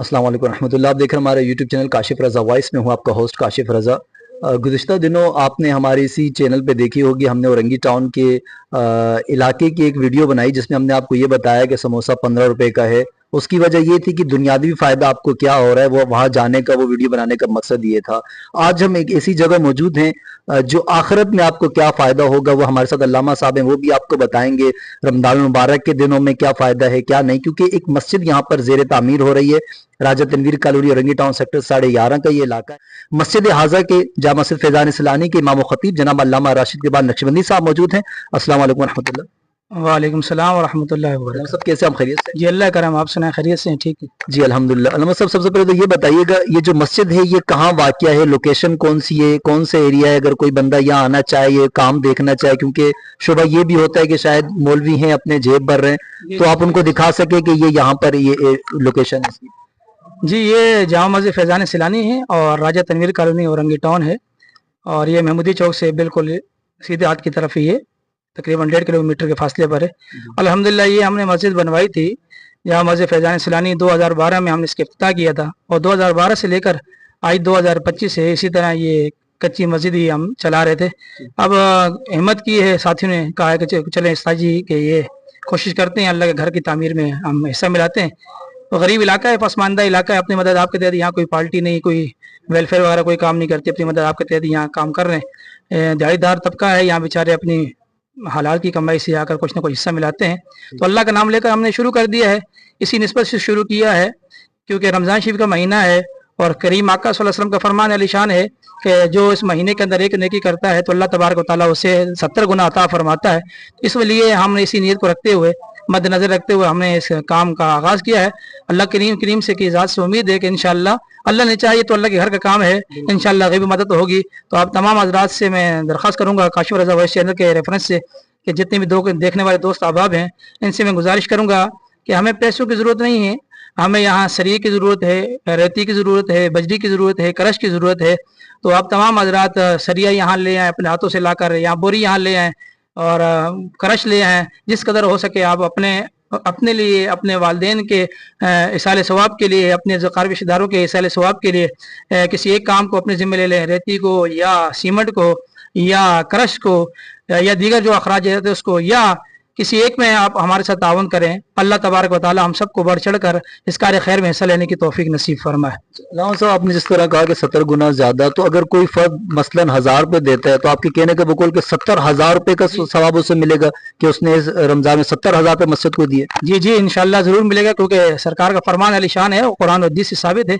अस्सलाम वालेकुम रहमतुल्लाह। आप देख रहे हैं हमारे यूट्यूब चैनल काशिफ रज़ा वॉइस में हूँ आपका होस्ट काशिफ रज़ा। गुज़िश्ता दिनों आपने हमारे इसी चैनल पे देखी होगी, हमने औरंगी टाउन के इलाके की एक वीडियो बनाई जिसमें हमने आपको ये बताया कि समोसा 15 रुपए का है। उसकी वजह ये थी कि दुनियावी फ़ायदा आपको क्या हो रहा है, वो वहाँ जाने का, वो वीडियो बनाने का मकसद ये था। आज हम एक ऐसी जगह मौजूद हैं जो आखिरत में आपको क्या फ़ायदा होगा वो हमारे साथ अल्लामा साहब हैं, वो भी आपको बताएंगे रमज़ान मुबारक के दिनों में क्या फ़ायदा है क्या नहीं। क्योंकि एक मस्जिद यहाँ पर ज़ेर तामीर हो रही है, Raja Tanveer colony Orangi town sector 11.5 का ये इलाका है। मस्जिद हाजा के जामा मस्जिद फैजान सलानी के इमाम खतीब जनाब अल्लामा राशिद के बाद नक्शबंदी साहब मौजूद हैं। अस्सलाम वालेकुम रहमतुल्लाह। वालेकुम सलाम व रहमतुल्लाहि व बरकातहू। सब कैसे, हम खैरियत से? जी अल्लाह करम, आप सुनाए खैरियत से हैं? ठीक है जी अल्हम्दुलिल्लाह। अल्लामा साहब सबसे पहले तो ये बताइएगा, ये जो मस्जिद है ये कहाँ वाक़या है, लोकेशन कौन सी है, कौन सा एरिया है, अगर कोई बंदा यहाँ आना चाहे, ये काम देखना चाहे, क्योंकि शुबा ये भी होता है कि शायद मौलवी हैं अपने जेब भर रहे हैं, तो आप उनको दिखा सके कि ये यहाँ पर ये लोकेशन है इसकी। जी। ये जामा मस्जिद फैजान सलानी है और राजा तनवीर कॉलोनी औरंगी टाउन है, और ये महमूदी चौक से बिल्कुल सीधे हाथ की तरफ ही है, तकरीबन 1.5 किलोमीटर के फासले पर है। अल्हम्दुलिल्लाह ये हमने मस्जिद बनवाई थी जामा मस्जिद फैजान सलानी 2012 में हमने इसका इफ्तिताह किया था, और 2012 से लेकर आज 2025 है इसी तरह ये कच्ची मस्जिद ही हम चला रहे थे। अब हिम्मत की है, साथियों ने कहा है कि चलें इस्ताजी के ये कोशिश करते हैं, अल्लाह के घर की तामीर में हम हिस्सा मिलाते हैं। तो गरीब इलाका है, पसमानदा इलाका है, अपनी मदद आपके तहत यहाँ कोई पार्टी नहीं, कोई वेलफेयर वगैरह कोई काम नहीं करती, अपनी मदद आपके तहत यहाँ काम कर रहे हैं। दिहाड़ीदार तबका है यहाँ, बेचारे अपनी हलाल की कमाई से आकर कुछ ना कुछ हिस्सा मिलाते हैं। तो अल्लाह का नाम लेकर हमने शुरू कर दिया है, इसी निस्बत से शुरू किया है क्योंकि रमज़ान शरीफ का महीना है और करीम आका सल्लल्लाहु अलैहि वसल्लम का फरमान अलीशान है कि जो इस महीने के अंदर एक नेकी करता है तो अल्लाह तबारक व तआला उसे 70 गुना अता फरमाता है। इसलिए हमने इसी नीयत को रखते हुए, मद्देनजर रखते हुए हमने इस काम का आगाज़ किया है। अल्लाह करीम से की ज़ात से उम्मीद है कि इंशाअल्लाह अल्लाह ने चाहिए तो अल्लाह के घर का काम है, इंशाअल्लाह गैबी मदद होगी। तो आप तमाम हज़रात से मैं दरख्वास्त करूँगा काशिफ रज़ा वॉइस चैनल के रेफरेंस से कि जितने भी देखने वाले दोस्त अहबाब हैं इनसे मैं गुजारिश करूँगा कि हमें पैसों की ज़रूरत नहीं है, हमें यहाँ सरिये की ज़रूरत है, रेती की ज़रूरत है, बजरी की ज़रूरत है, करश की ज़रूरत है। तो आप तमाम हज़रात सरिया यहाँ ले आएँ, अपने हाथों से लाकर यहाँ बोरी यहाँ ले आएँ और करश ले आएँ। जिस कदर हो सके आप अपने लिए, अपने वालिदैन के इसाले सवाब के लिए, अपने ज़कार रिश्तेदारों के इसाले सवाब के लिए किसी एक काम को अपने ज़िम्मे ले लें, रेती को या सीमेंट को या करश को या दीगर जो अखराज है उसको, या किसी एक में आप हमारे साथ तावन करें। अल्लाह तबारक व तआला हम सबको बढ़ चढ़ कर इस कार्य खैर में हिस्सा लेने की तौफीक नसीब फरमाए। साहब आपने जिस तरह कहा कि 70 गुना ज्यादा, तो अगर कोई फर्द मसलन 1000 रुपए देता है तो आपके कहने का बकौल के 70,000 रुपए का सवाब उसे मिलेगा कि उसने इस रमजान में 70,000 रुपए मस्जिद को दिए? जी इंशाअल्लाह जरूर मिलेगा, क्योंकि सरकार का फरमान अलीशान है और कुरान और हदीस से साबित है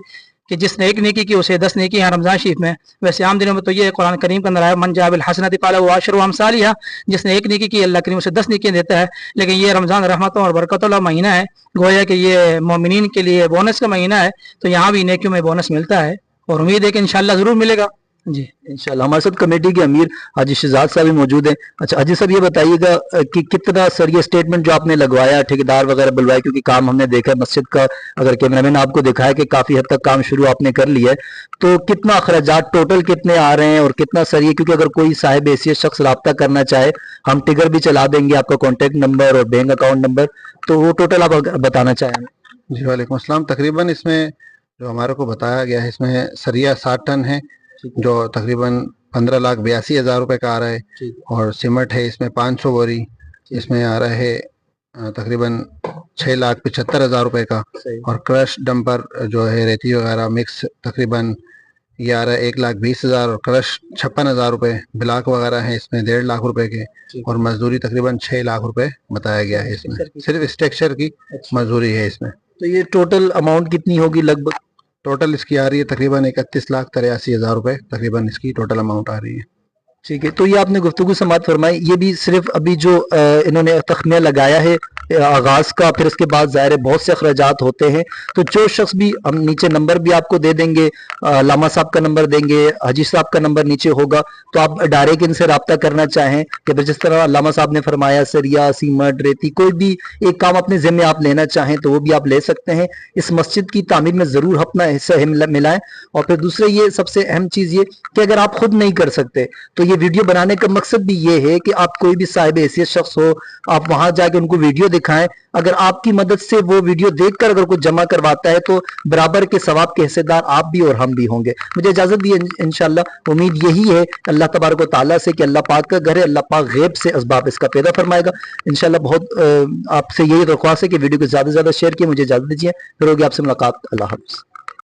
कि जिसने एक नेकी की उसे 10 नेकी हैं रमजान शरीफ में। वैसे आम दिनों में तो ये कुरान करीम के अंदर आया मन जाबिल हसनति फ़लहु अशरु अमसालिहा, जिसने एक नेकी की अल्लाह करीम उसे 10 नेकियां देता है। लेकिन ये रमजान रहमतों और बरकतों वाला महीना है, गोया कि ये मोमिनीन के लिए बोनस का महीना है, तो यहाँ भी नेकियों में बोनस मिलता है और उम्मीद है कि इंशाअल्लाह जरूर मिलेगा। जी इंशाल्लाह। हमारे साथ कमेटी के अमीर हाजी शहजाद साहब भी मौजूद हैं। अच्छा हाजी साहब ये बताइएगा कि कितना सर ये स्टेटमेंट जो आपने लगवाया, ठेकेदार वगैरह बुलवाए, क्योंकि काम हमने देखा है मस्जिद का, अगर कैमरामैन आपको दिखाया कि काफी हद तक काम शुरू आपने कर लिया है, तो कितना अखराजात टोटल कितने आ रहे हैं और कितना सर ये, क्योंकि अगर कोई साहिब हैसियत शख्स रब्ता करना चाहे, हम टिगर भी चला देंगे, आपका कॉन्टेक्ट नंबर और बैंक अकाउंट नंबर, तो वो टोटल आप बताना चाहें। जी वालेकुम अस्सलाम। तकरीबन इसमें जो हमारे को बताया गया है, इसमें सरिया 60 टन है जो तकरीबन 15,82,000 रुपए का आ रहा है, और सीमेंट है इसमें 500 बोरी, इसमें आ रहा है तकरीबन 6,75,000 रुपए का, और क्रश डंपर जो है रेती वगैरह मिक्स तकरीबन ये आ रहा है 1,20,000, और क्रश 56,000 रुपए, ब्लॉक वगैरह है इसमें 1.5 लाख रुपए के, और मजदूरी तकरीबन 6 लाख रुपए बताया गया है इसमें, सिर्फ स्ट्रक्चर की मजदूरी है इसमें। तो ये टोटल अमाउंट कितनी होगी लगभग? टोटल इसकी आ रही है तकरीबन 31,83,000 रुपए, तकरीबन इसकी टोटल अमाउंट आ रही है। ठीक है। तो ये आपने गुफ्तगू समात फरमाई, ये भी सिर्फ अभी जो इन्होंने तखमिया लगाया है आगाज का, फिर उसके बाद ज़ाहिर है बहुत से अखराजात होते हैं। तो जो शख्स भी, हम नीचे नंबर भी आपको दे देंगे, लामा साहब का नंबर देंगे, हाजी साहब का नंबर नीचे होगा, तो आप डायरेक्ट इनसे रब्ता करना चाहें कि जिस तरह लामा साहब ने फरमाया सरिया सीमेंट रेती कोई भी एक काम अपने जिम्मे आप लेना चाहें तो वो भी आप ले सकते हैं। इस मस्जिद की तामीर में ज़रूर अपना हिस्सा मिलाएं। और फिर दूसरे ये सबसे अहम चीज़ ये कि अगर आप खुद नहीं कर सकते तो ये वीडियो बनाने का मकसद भी ये है कि आप कोई भी साहिब हैसियत शख्स हो, आप वहां जाके उनको वीडियो دکھائیں. اگر آپ کی مدد سے وہ ویڈیو دیکھ کر اگر کچھ جمع کرواتا ہے تو برابر کے ثواب کے حصے دار آپ بھی اور ہم بھی ہوں گے. مجھے اجازت دی انشاءاللہ. امید یہی ہے اللہ تبارک و تعالیٰ سے کہ اللہ پاک کا گھر ہے, اللہ پاک غیب سے اسباب اس کا پیدا فرمائے گا انشاءاللہ. بہت آپ سے یہی درخواست ہے کہ ویڈیو کو زیادہ سے زیادہ شیئر کیے. مجھے اجازت دیجیے, پھر ہوگی آپ سے ملاقات. اللہ حافظ.